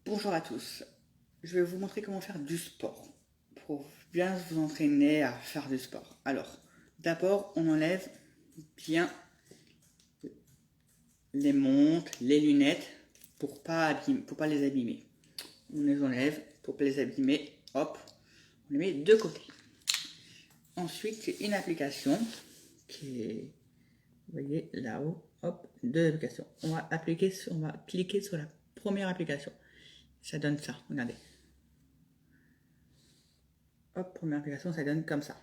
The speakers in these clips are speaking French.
Bonjour à tous, je vais vous montrer comment faire du sport pour bien vous entraîner à faire du sport. Alors, d'abord, on enlève bien les montres, les lunettes pour pas les abîmer. On les enlève pour pas les abîmer, hop, on les met de côté. Ensuite, c'est une application qui est, vous voyez là-haut, hop, deux applications. On va cliquer sur la première application. Ça donne ça, regardez. Hop, première application, ça donne comme ça.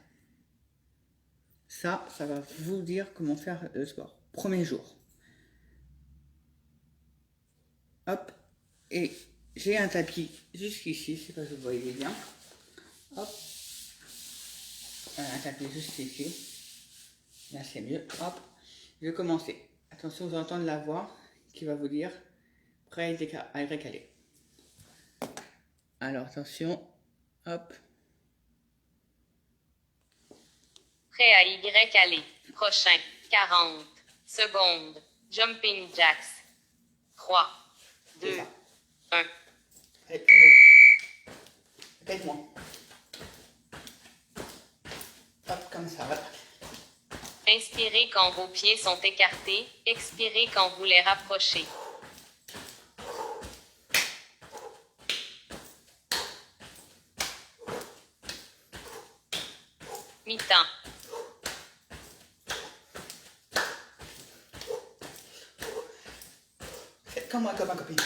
Ça va vous dire comment faire le sport. Premier jour. Hop, et j'ai un tapis jusqu'ici, je sais pas si vous voyez bien. Hop, un tapis juste ici. Là c'est mieux. Hop, je vais commencer. Attention, vous entendez la voix qui va vous dire prêt à récaler. Alors attention, hop. Prêt à Y aller. Prochain. 40 secondes. Jumping jacks. 3, 2, 1. Répète-moi. Hop, comme ça, hop. Inspirez quand vos pieds sont écartés. Expirez quand vous les rapprochez. Mi-temps. Faites comme moi, comme ma copine.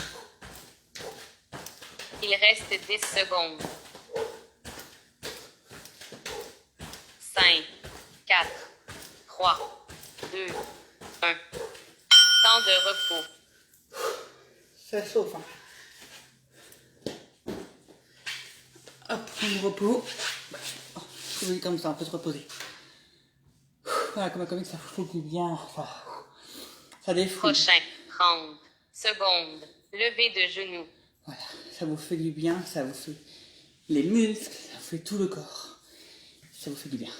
Il reste 10 secondes. 5, 4, 3, 2, 1. Temps de repos. Ça chauffe. Hein. Hop, on repos. Oui, comme ça, on peut se reposer. Voilà, comme un ça fait du bien. Ça défoule. Prochain. 30 secondes. Lever de genoux. Voilà, ça vous fait du bien, ça vous fait les muscles, ça vous fait tout le corps. Ça vous fait du bien.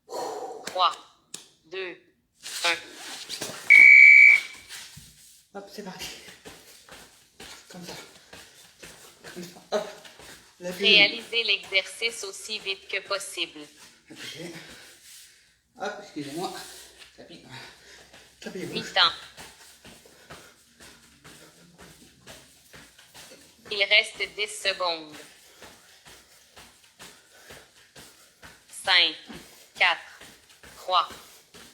3, 2, 1. Hop, c'est parti. Comme ça. Comme ça. Hop. Réalisez l'exercice aussi vite que possible. Appuyez. Hop, excusez-moi. Ça pique. Tapez gauche. Mi-temps. Il reste 10 secondes. 5, 4, 3,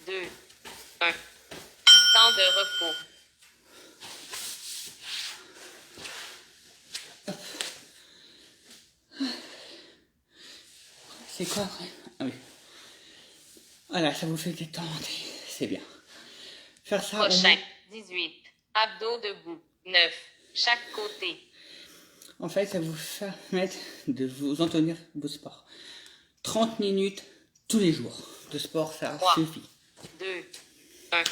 2, 1. Temps de repos. C'est quoi après? Ah oui. Voilà, ça vous fait détendre. C'est bien. Faire ça. Prochain. 18. Abdos debout. 9. Chaque côté. En fait, ça vous permet de vous en tenir vos sports. 30 minutes tous les jours de sport, ça 3, suffit. 2, 1.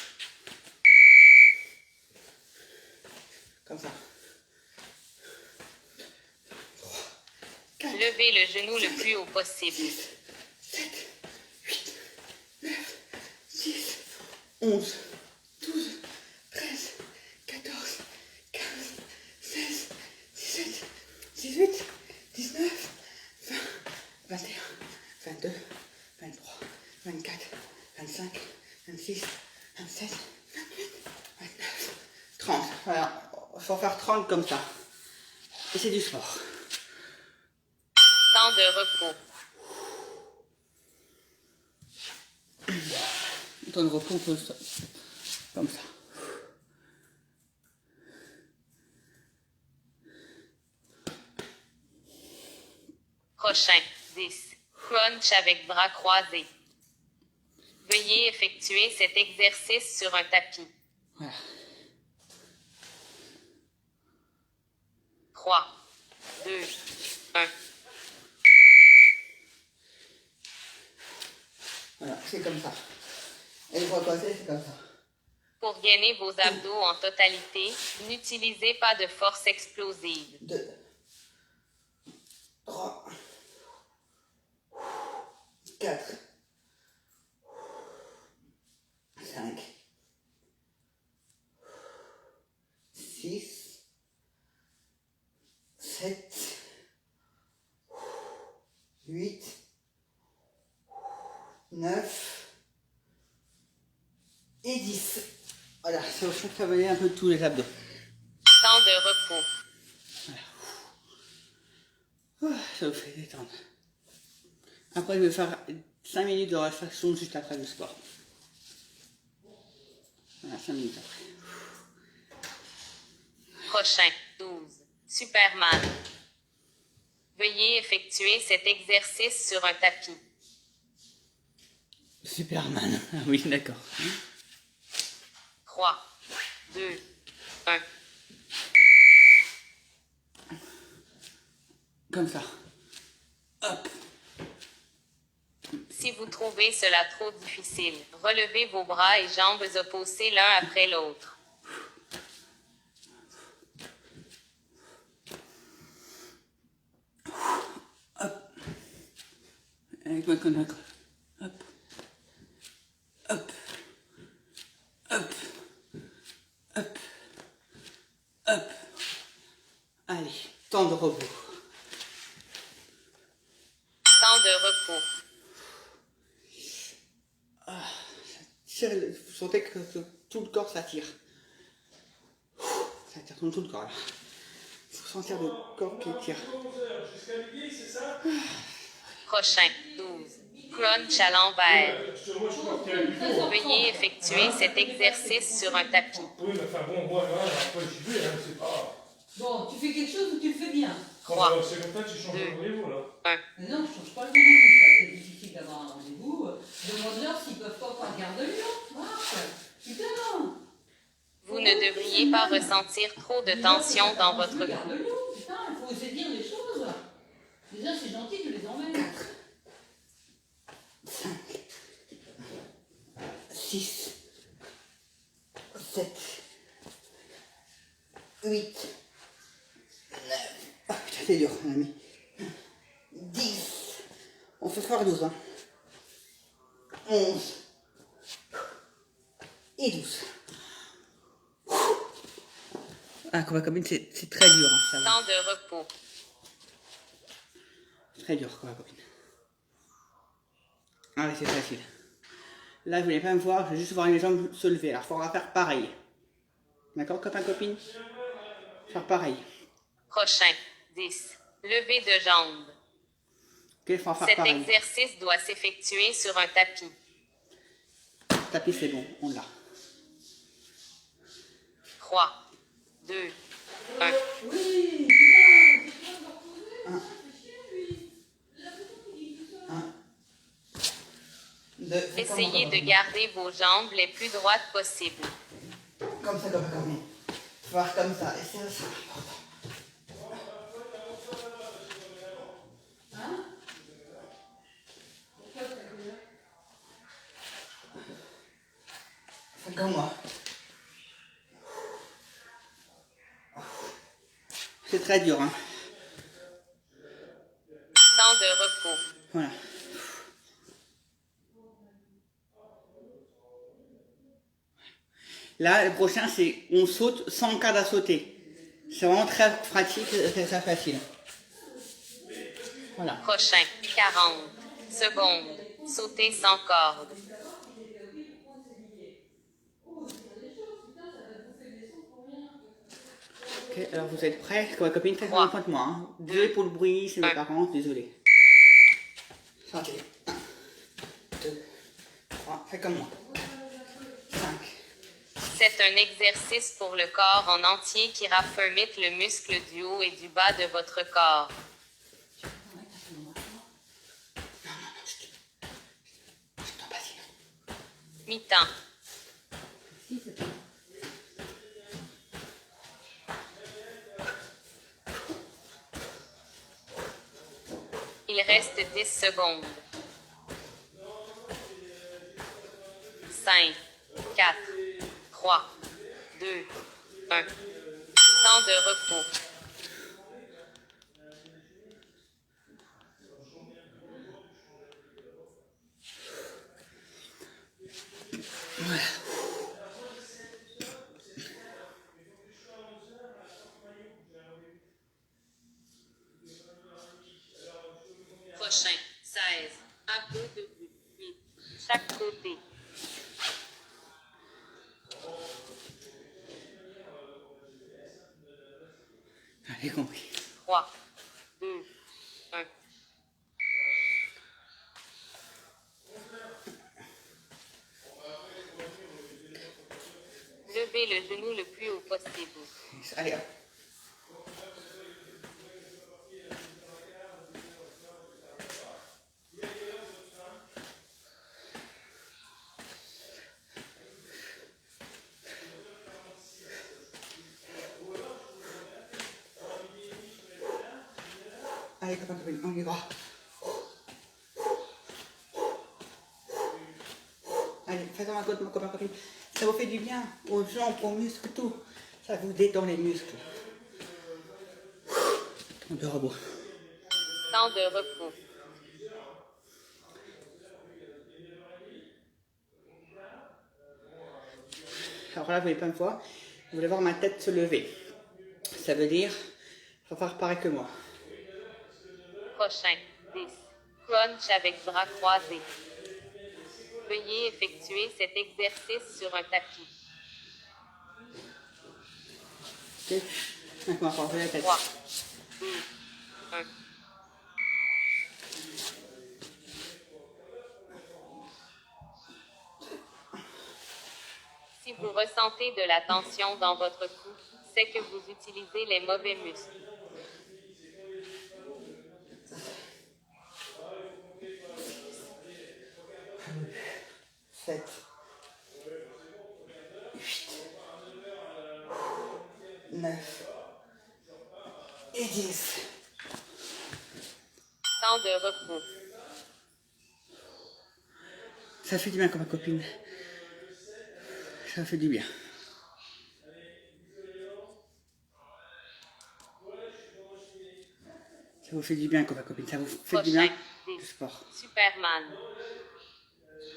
Comme ça. Levez le genou le plus haut possible. 7, 8, 9, 10, 11, 12, 13, 14, 15, 16, 17, 18, 19, 20, 21, 22, 23, 24, 25, 26, 27, 28, 29, 30. Voilà, il faut faire 30 comme ça. Et c'est du sport. Temps de repos. Temps de repos, on peut comme ça. Prochain. 10. Crunch avec bras croisés. Veuillez effectuer cet exercice sur un tapis. Voilà. 3, 2, 1. Voilà, c'est comme ça. Et le bras croisé, c'est comme ça. Pour gainer vos abdos en totalité, n'utilisez pas de force explosive. 2, 3, 4, 5, 6, 9 et 10. Voilà, ça vous fait travailler un peu tous les abdos. Temps de repos. Ça vous fait détendre. Après, je vais faire 5 minutes de relaxation juste après le sport. Voilà, 5 minutes après. Prochain. 12. Superman. Veuillez effectuer cet exercice sur un tapis. Superman. Oui, d'accord. 3, 2, 1. Comme ça. Hop. Si vous trouvez cela trop difficile, relevez vos bras et jambes opposés l'un après l'autre. Hop. Avec ma connerie. Hop. Hop. Hop. Hop. Hop. Allez, temps de repos. Temps de repos. Vous sentez que tout le corps s'attire. Ça attire tout le corps là. Il faut sentir le corps qui tire. Prochain. 12. Crunch à l'envers. Veuillez effectuer cet exercice sur un tapis. Oui, mais enfin bon, moi, là, après, j'y vais, hein, c'est pas... Bon, tu fais quelque chose ou tu le fais bien? 3, C'est comme ça que tu changes de rendez-vous, là. 1. Mais non, je change pas le rendez-vous, ça. C'est difficile d'avoir un rendez-vous. Demande-leur s'ils peuvent pas prendre garde de lui, hein. Marc, putain. Vous ne devriez pas ressentir trop de tension dans votre groupe. Garde-nous, putain, il faut oser dire les choses. Déjà, c'est gentil, tu les emmènes. 5, 6, 7, 8, 9. Ah putain, c'est dur, mon ami. 10. On fait faire 12, hein. 11 et 12. Ah, combat combine, c'est très dur, hein, ça va. Temps de repos. Très dur, combat combine. Ah oui, c'est facile. Là, vous n'allez pas me voir, je vais juste voir les jambes se lever. Alors, il faudra faire pareil. D'accord, copain, copine? Faire pareil. Prochain. 10. Lever de jambes. Ok, il faudra faire Cet pareil. exercice doit s'effectuer sur un tapis. Tapis, c'est bon, on l'a. 3, 2, 1. Oui, putain, c'est pas encore posé, ça fait chier, lui. La photo qui dit tout ça. 2. Essayez de garder vos jambes les plus droites possibles. Comme ça, copain, copine. Faire comme ça, et c'est ça. Hein? Pourquoi t'as fait là? Fais comme moi. C'est très dur, hein. Temps de repos. Voilà. Là, le prochain, c'est on saute sans cadre à sauter. C'est vraiment très pratique, c'est très facile. Voilà. Prochain. 40 secondes. Sauter sans corde. Ok, alors vous êtes prêts? Ma copine, faites Trois. un point de moi. Hein. Désolé pour le bruit, c'est mes parents, désolé. Sortez. 1, 2, 3, faites comme moi. 5. C'est un exercice pour le corps en entier qui raffermit le muscle du haut et du bas de votre corps. Mi-temps. Il reste 10 secondes. 5, 4, 3, 2, 1. Temps de repos. Prochain. 16. Un peu de 8. Allez, compris. 3, 2, 1. Levez le genou le plus haut possible. Allez, hop. Allez, copain, copine, on y va. Allez, faites un côte, mon copain, copine. Ça vous fait du bien aux jambes, aux muscles, tout. Ça vous détend les muscles. Temps de repos. Temps de repos. Alors là, vous voyez plein de fois, vous allez voir ma tête se lever. Ça veut dire, il faut faire pareil que moi. Prochain. 10. Crunch avec bras croisés. Veuillez effectuer cet exercice sur un tapis. Ok. Maintenant, on va faire la tête. 3, 2, 1. Si vous ressentez de la tension dans votre cou, c'est que vous utilisez les mauvais muscles. 7, 8, 9 et 10. Temps de repos. Ça fait du bien comme ma copine. Ça fait du bien. Ça vous fait du bien comme ma copine. Ça vous fait du bien Prochain. le 10. sport. Superman.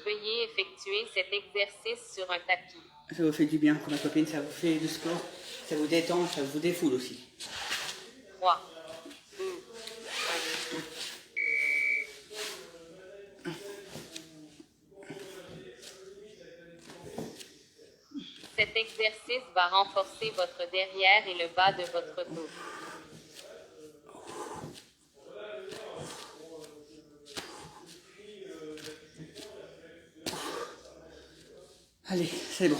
Veuillez effectuer cet exercice sur un tapis. Ça vous fait du bien comme ma copine. Ça vous fait du sport. Ça vous détend. Ça vous défoule aussi. 3, 2, 1. Cet exercice va renforcer votre derrière et le bas de votre dos. Allez, c'est bon.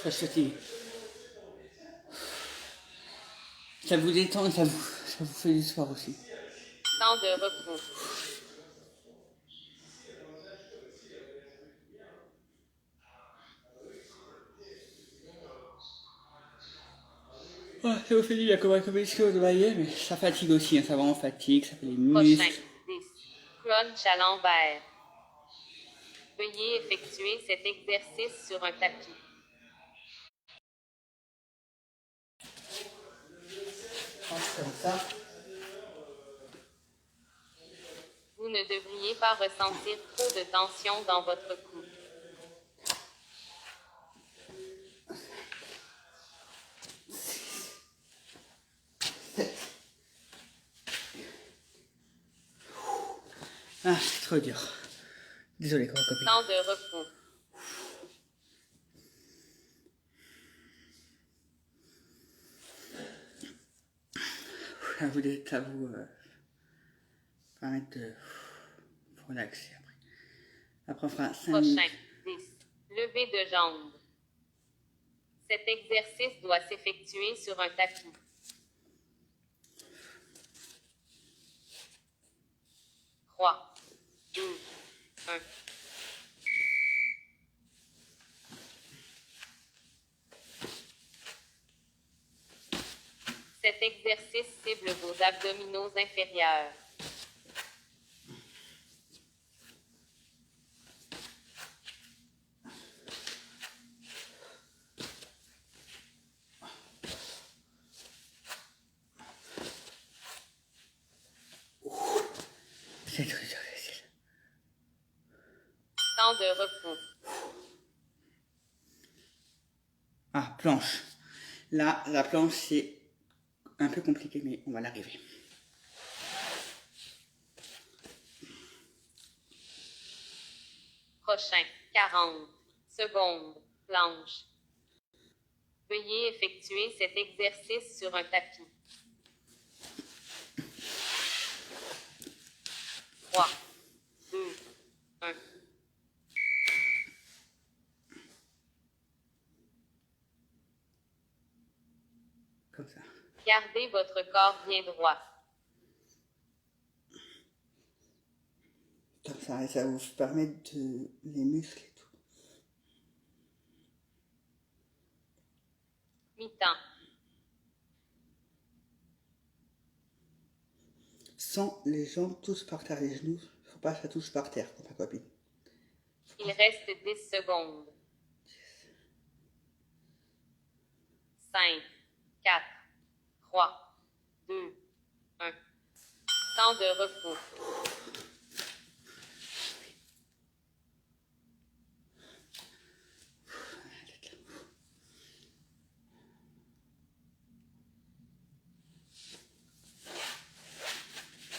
Ça se fatigue. Ça vous détend et ça vous fait du sport aussi. Temps de repos. Ouais, ça vous fait du bien comme ma copine, ce que vous voyez, mais ça fatigue aussi. Hein, ça vraiment fatigue. Ça fait les Prochain. muscles. 10. Crunch à l'envers. Veuillez effectuer cet exercice sur un tapis. Comme ça. Vous ne devriez pas ressentir trop de tension dans votre cou. Ah, c'est trop dur. Désolé, comme ma copine. Temps de repos. Ça vous permettre de vous relaxer après. Après, on fera 5 Prochain. minutes. 10. Lever de jambes. Cet exercice doit s'effectuer sur un tapis. 3, 2, 1. Cet exercice cible vos abdominaux inférieurs. C'est très difficile. Temps de repos. Ah, planche. Là, la planche, c'est un peu compliqué, mais on va l'arriver. Prochain. 40 secondes. Planche. Veuillez effectuer cet exercice sur un tapis. 3, 2, 1. Comme ça. Gardez votre corps bien droit. Comme ça, et ça vous permet de les muscles et tout. Mi-temps. Sans les jambes tous par terre, les genoux, faut pas que ça touche par terre, comme ma copine. Il reste 10 secondes. 5, 4, 3, 2, 1. Temps de repos.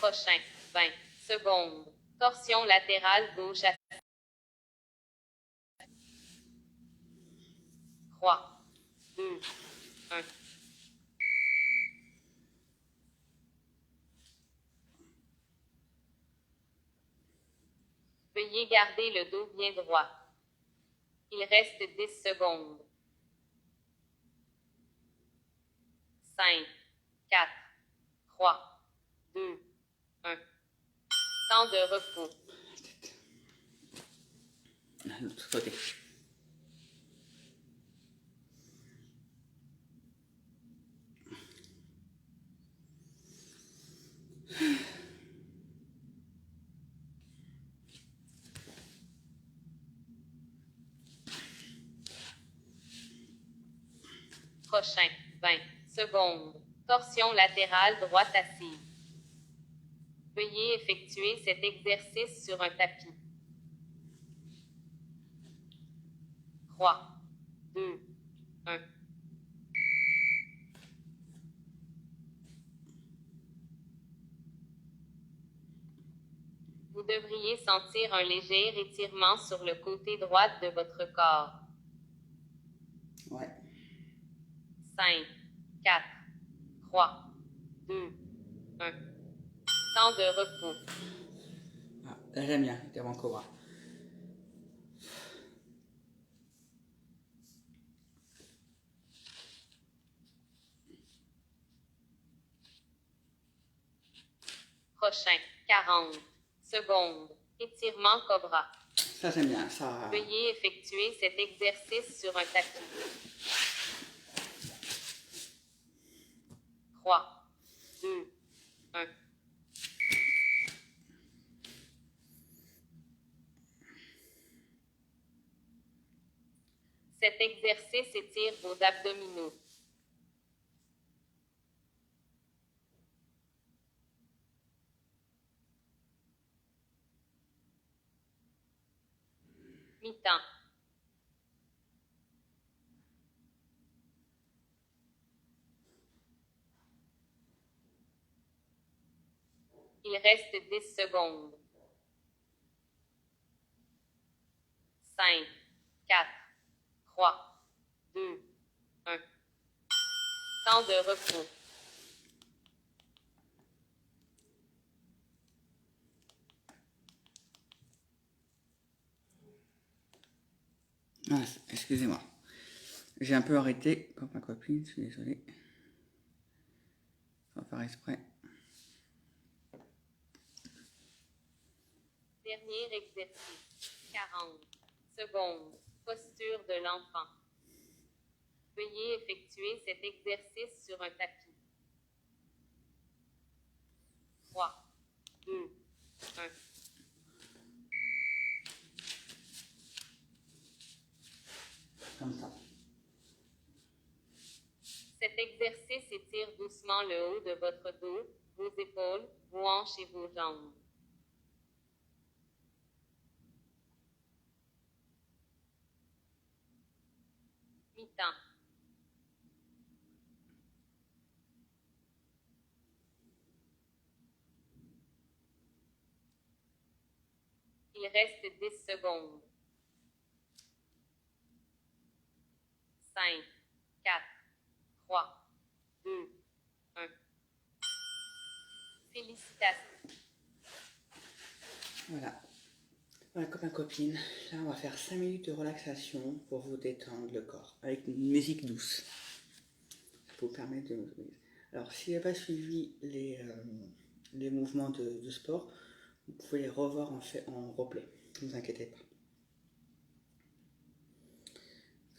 Prochain, 20 secondes. Torsion latérale gauche à 3, 2, 1. Veuillez garder le dos bien droit. Il reste 10 secondes. 5, 4, 3, 2, 1. Temps de repos. De l'autre côté. Prochain, 20 secondes. Torsion latérale droite assise. Veuillez effectuer cet exercice sur un tapis. 3, 2, 1. Vous devriez sentir un léger étirement sur le côté droit de votre corps. Ouais. 5, 4, 3, 2, 1. Temps de repos. Ah, là j'aime bien, c'était avant cobra. Prochain, 40 secondes. Étirement cobra. Ça j'aime bien, ça. Veuillez effectuer cet exercice sur un tapis. 3, 2, 1. Cet exercice étire vos abdominaux. Mi-temps. Il reste 10 secondes. 5, 4, 3, 2, 1. Temps de repos. Ah, excusez-moi. J'ai un peu arrêté, comme ma copine, je suis désolé. On va faire exprès. Dernier exercice. 40 secondes. Posture de l'enfant. Veuillez effectuer cet exercice sur un tapis. 3, 2, 1. Comme ça. Cet exercice étire doucement le haut de votre dos, vos épaules, vos hanches et vos jambes. Mi-temps. Il reste 10 secondes. 5, 4, 3, 2, 1. Félicitations. Voilà. Voilà, copains, copines. Là, on va faire 5 minutes de relaxation pour vous détendre le corps avec une musique douce. Pour vous permettre de... Alors, si vous n'avez pas suivi les mouvements de sport, vous pouvez les revoir en replay. Ne vous inquiétez pas.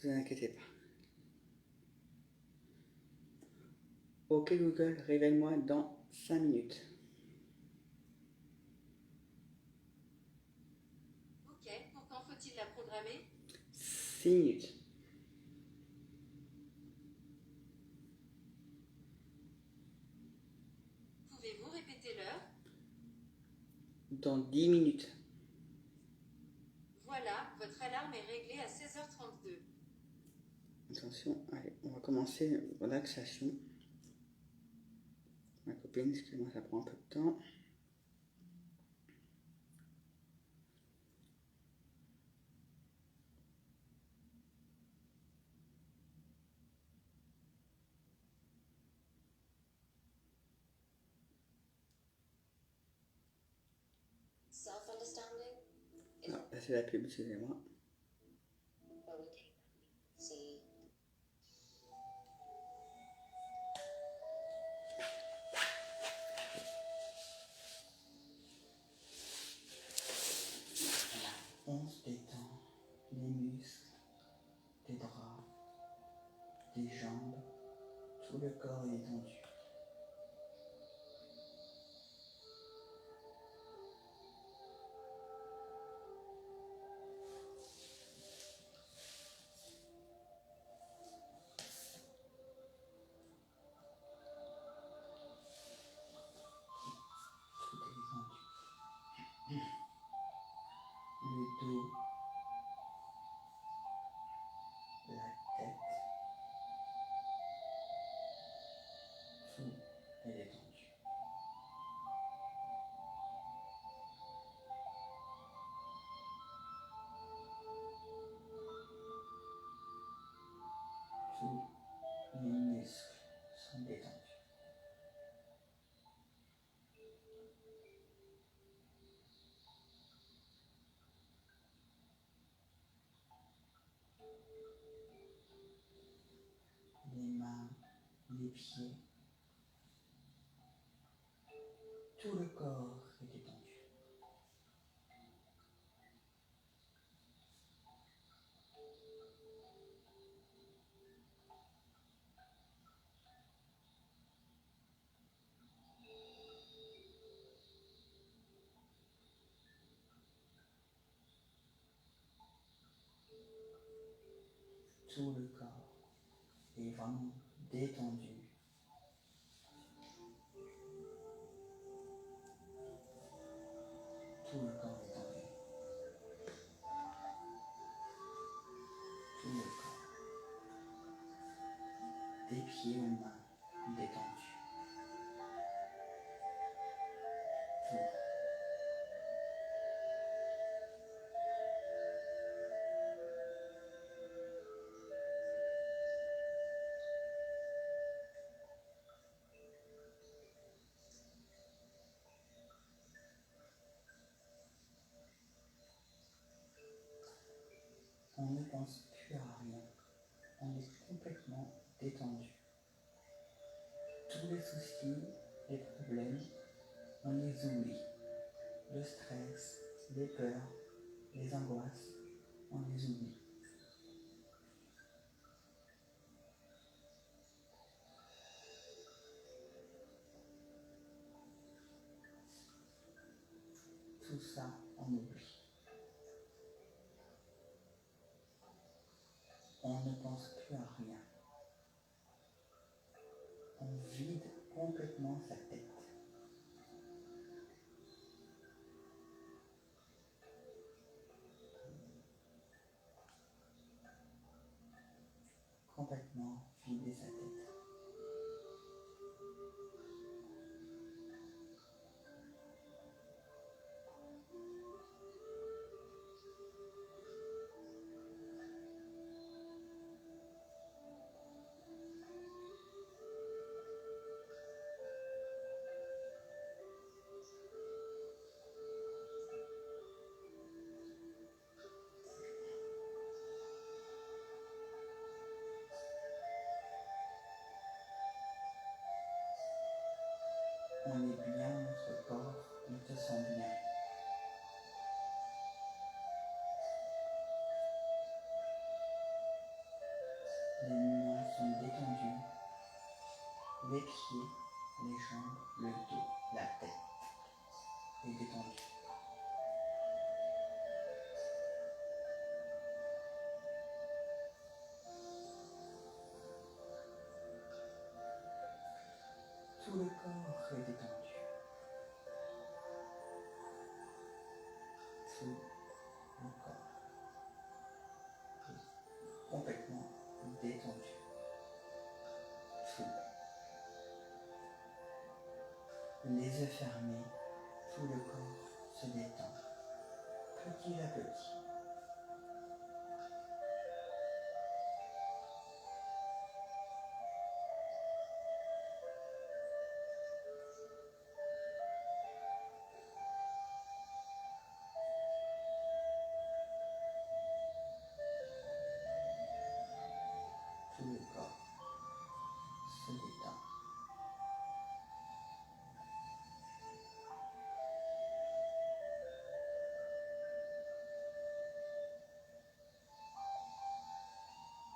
Ne vous inquiétez pas. Ok Google, réveille-moi dans 5 minutes. Ok, pour quand faut-il la programmer? 6 minutes. Pouvez-vous répéter l'heure? Dans 10 minutes. Voilà, votre alarme est réglée à 16h32. Attention, allez, on va commencer relaxation. Ma copine, excuse-moi, ça prend un peu de temps. Self-understanding is Ah, là c'est la pub, excusez-moi. where we take see On se détend les muscles, des bras, des jambes, tout le corps est détendu. Tout est détendu. Le dos, la tête, tout est détendu. Tous les muscles sont détendus. Les mains, les pieds, tout le corps est détendu. Tout le corps est vraiment détendu. Tout le corps est tendu. Tout le corps. Des pieds aux mains détendus. Tout. On ne pense plus à rien. On est complètement détendu. Tous les soucis, les problèmes, on les oublie. Le stress, les peurs, les angoisses, on les oublie. Tout ça, on oublie. On ne pense plus à rien. On vide complètement sa tête. Complètement vider sa tête. On est bien, notre corps, on te sent bien. Les mains sont détendues, les pieds, les jambes, le dos, la tête est détendue. Tout le corps est détendu. Tout le corps est complètement détendu. Tout. Les yeux fermés, tout le corps se détend, petit à petit. Tout le corps se détend.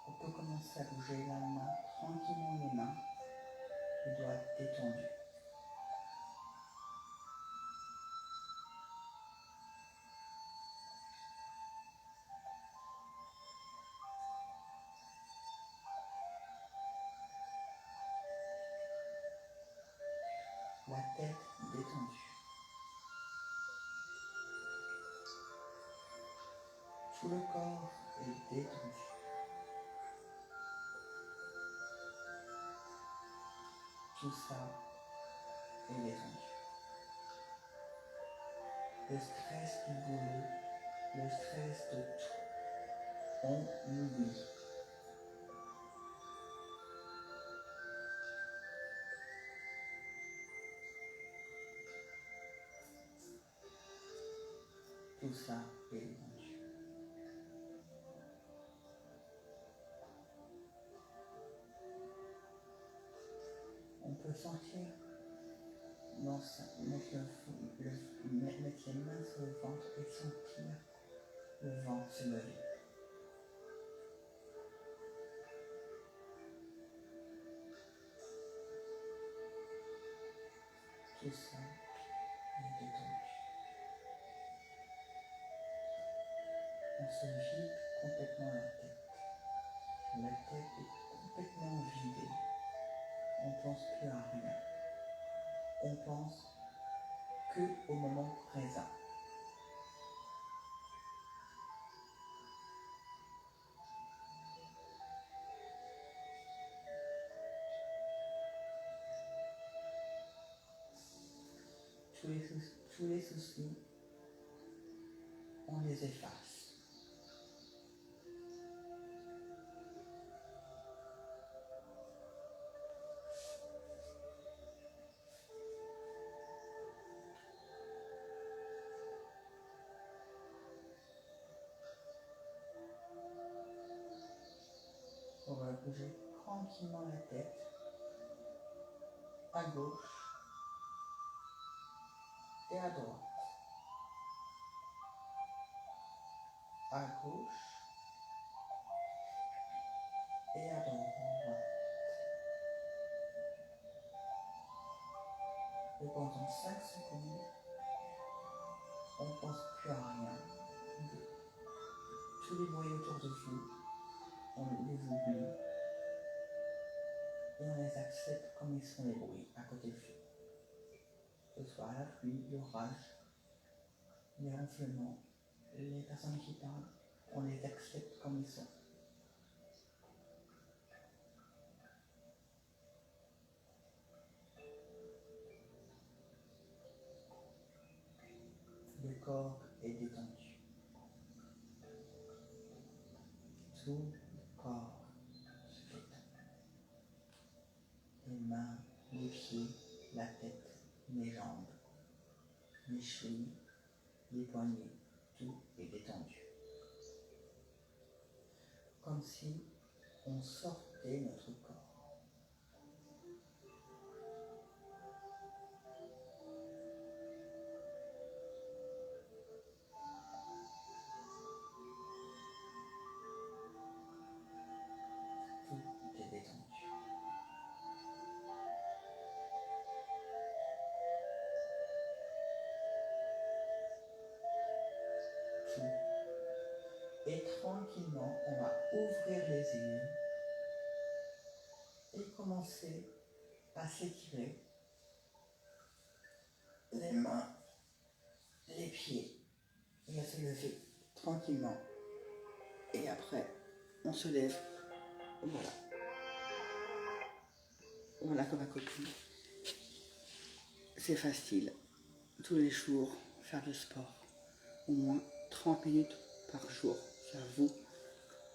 On peut commencer à bouger la main, tranquillement les mains, les doigts détendus. La tête détendue. Tout le corps est détendu. Tout ça est détendu. Le stress du boulot, le stress de tout, on oublie. Tout ça est détendu. On peut sentir mettre les mains sur le ventre et sentir le ventre se lever. Tout ça est détendu. On se vide complètement la tête. La tête est complètement vidée. On ne pense plus à rien. On pense que au moment présent. Tous les soucis, on les efface. On va bouger tranquillement la tête à gauche et à droite. À gauche et à droite. Et pendant 5 secondes, on ne pense plus à rien. Tous les bruits autour de vous, on les oublie et on les accepte comme ils sont les bruits à côté de vous. Que ce soit la pluie, l'orage, les ronflements, les personnes qui parlent, on les accepte comme ils sont. Le corps est détendu. Tout le corps se détend. Les mains, les pieds, la tête, les jambes, les chevilles, les poignets, tout est détendu. Comme si on sortait notre corps. tranquillement, on va ouvrir les yeux et commencer à s'étirer les mains, les pieds et à se lever tranquillement. Et après, on se lève. Voilà. Voilà comme ma copine. C'est facile. Tous les jours, faire du sport. Au moins 30 minutes par jour. Ça va vous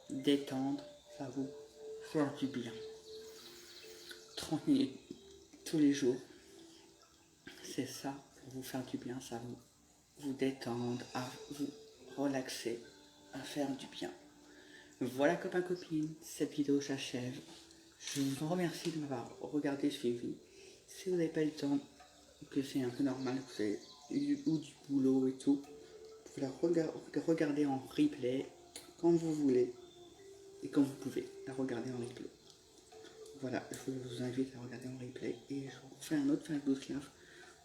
détendre, ça va vous faire du bien. 30 minutes tous les jours. C'est ça pour vous faire du bien, ça va vous détendre, à vous relaxer, à faire du bien. Voilà copains copines, cette vidéo s'achève. Je vous remercie de m'avoir regardé, suivi. Si vous n'avez pas le temps, que c'est un peu normal, que vous avez eu du boulot et tout, vous pouvez la regarder en replay quand vous voulez et quand vous pouvez la regarder en replay. Voilà, je vous invite à regarder en replay et je vous fais un autre Facebook Live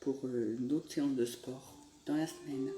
pour une autre séance de sport dans la semaine.